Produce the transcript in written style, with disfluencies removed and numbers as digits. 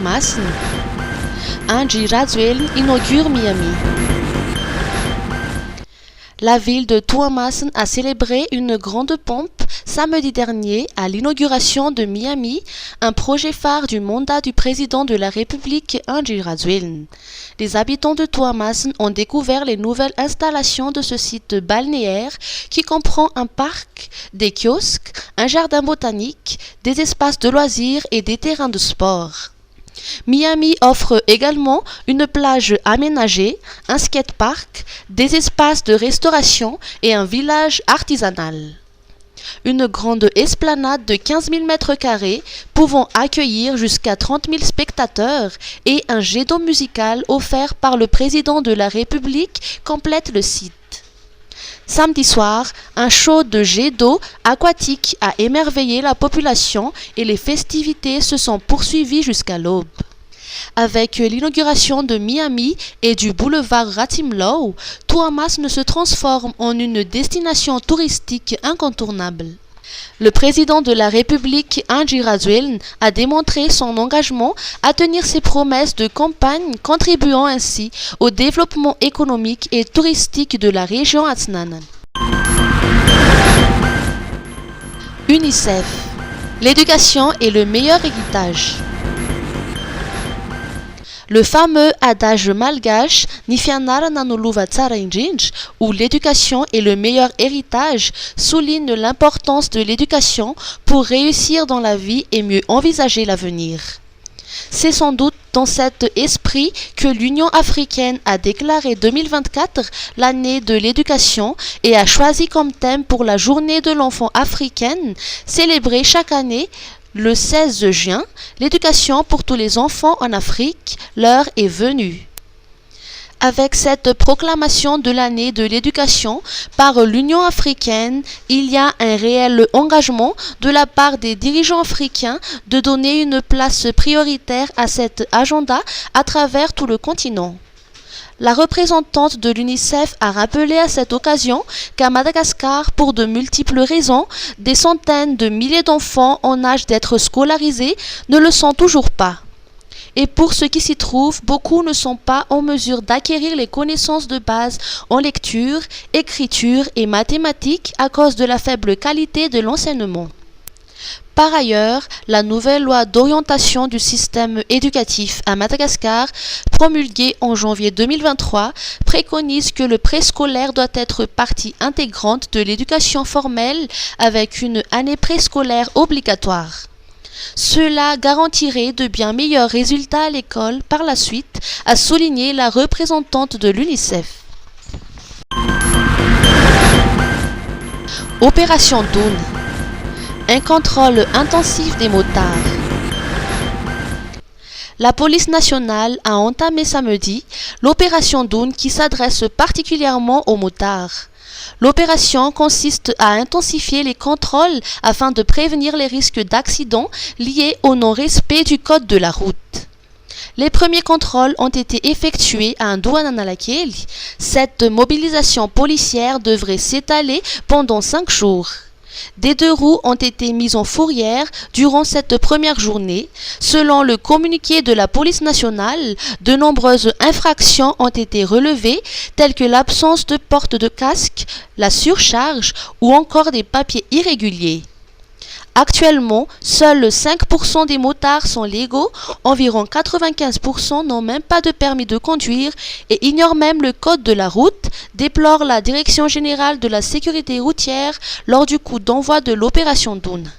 Tuamasin, Angie Razuel inaugure Miami. La ville de Tuamasin a célébré une grande pompe samedi dernier à l'inauguration de Miami, un projet phare du mandat du président de la République Angie Razuel. Les habitants de Tuamasin ont découvert les nouvelles installations de ce site balnéaire qui comprend un parc, des kiosques, un jardin botanique, des espaces de loisirs et des terrains de sport. Miami offre également une plage aménagée, un skatepark, des espaces de restauration et un village artisanal. Une grande esplanade de 15 000 m² pouvant accueillir jusqu'à 30 000 spectateurs et un jet d'eau musical offert par le président de la République complète le site. Samedi soir, un show de jet d'eau aquatique a émerveillé la population et les festivités se sont poursuivies jusqu'à l'aube. Avec l'inauguration de Miami et du boulevard Ratimlow, Tuamasin se transforme en une destination touristique incontournable. Le président de la République, Angie Razuel, a démontré son engagement à tenir ses promesses de campagne, contribuant ainsi au développement économique et touristique de la région Atsnan. UNICEF. L'éducation est le meilleur héritage. Le fameux adage malgache Nifianara nanoluva tsara indrindra, où l'éducation est le meilleur héritage, souligne l'importance de l'éducation pour réussir dans la vie et mieux envisager l'avenir. C'est sans doute dans cet esprit que l'Union africaine a déclaré 2024 l'année de l'éducation et a choisi comme thème pour la journée de l'enfant africaine, célébrée chaque année le 16 juin, l'éducation pour tous les enfants en Afrique, l'heure est venue. Avec cette proclamation de l'année de l'éducation par l'Union africaine, il y a un réel engagement de la part des dirigeants africains de donner une place prioritaire à cet agenda à travers tout le continent. La représentante de l'UNICEF a rappelé à cette occasion qu'à Madagascar, pour de multiples raisons, des centaines de milliers d'enfants en âge d'être scolarisés ne le sont toujours pas. Et pour ceux qui s'y trouvent, beaucoup ne sont pas en mesure d'acquérir les connaissances de base en lecture, écriture et mathématiques à cause de la faible qualité de l'enseignement. Par ailleurs, la nouvelle loi d'orientation du système éducatif à Madagascar, promulguée en janvier 2023, préconise que le préscolaire doit être partie intégrante de l'éducation formelle avec une année préscolaire obligatoire. Cela garantirait de bien meilleurs résultats à l'école par la suite, a souligné la représentante de l'UNICEF. Opération Dawn. Un contrôle intensif des motards. La police nationale a entamé samedi l'opération Dawn qui s'adresse particulièrement aux motards. L'opération consiste à intensifier les contrôles afin de prévenir les risques d'accidents liés au non-respect du code de la route. Les premiers contrôles ont été effectués à Ndouananalakeli. Cette mobilisation policière devrait s'étaler pendant 5 jours. Des 2 roues ont été mises en fourrière durant cette première journée. Selon le communiqué de la police nationale, de nombreuses infractions ont été relevées, telles que l'absence de porte de casque, la surcharge ou encore des papiers irréguliers. Actuellement, seuls 5% des motards sont légaux, environ 95% n'ont même pas de permis de conduire et ignorent même le code de la route, déplore la Direction générale de la sécurité routière lors du coup d'envoi de l'opération Dawn.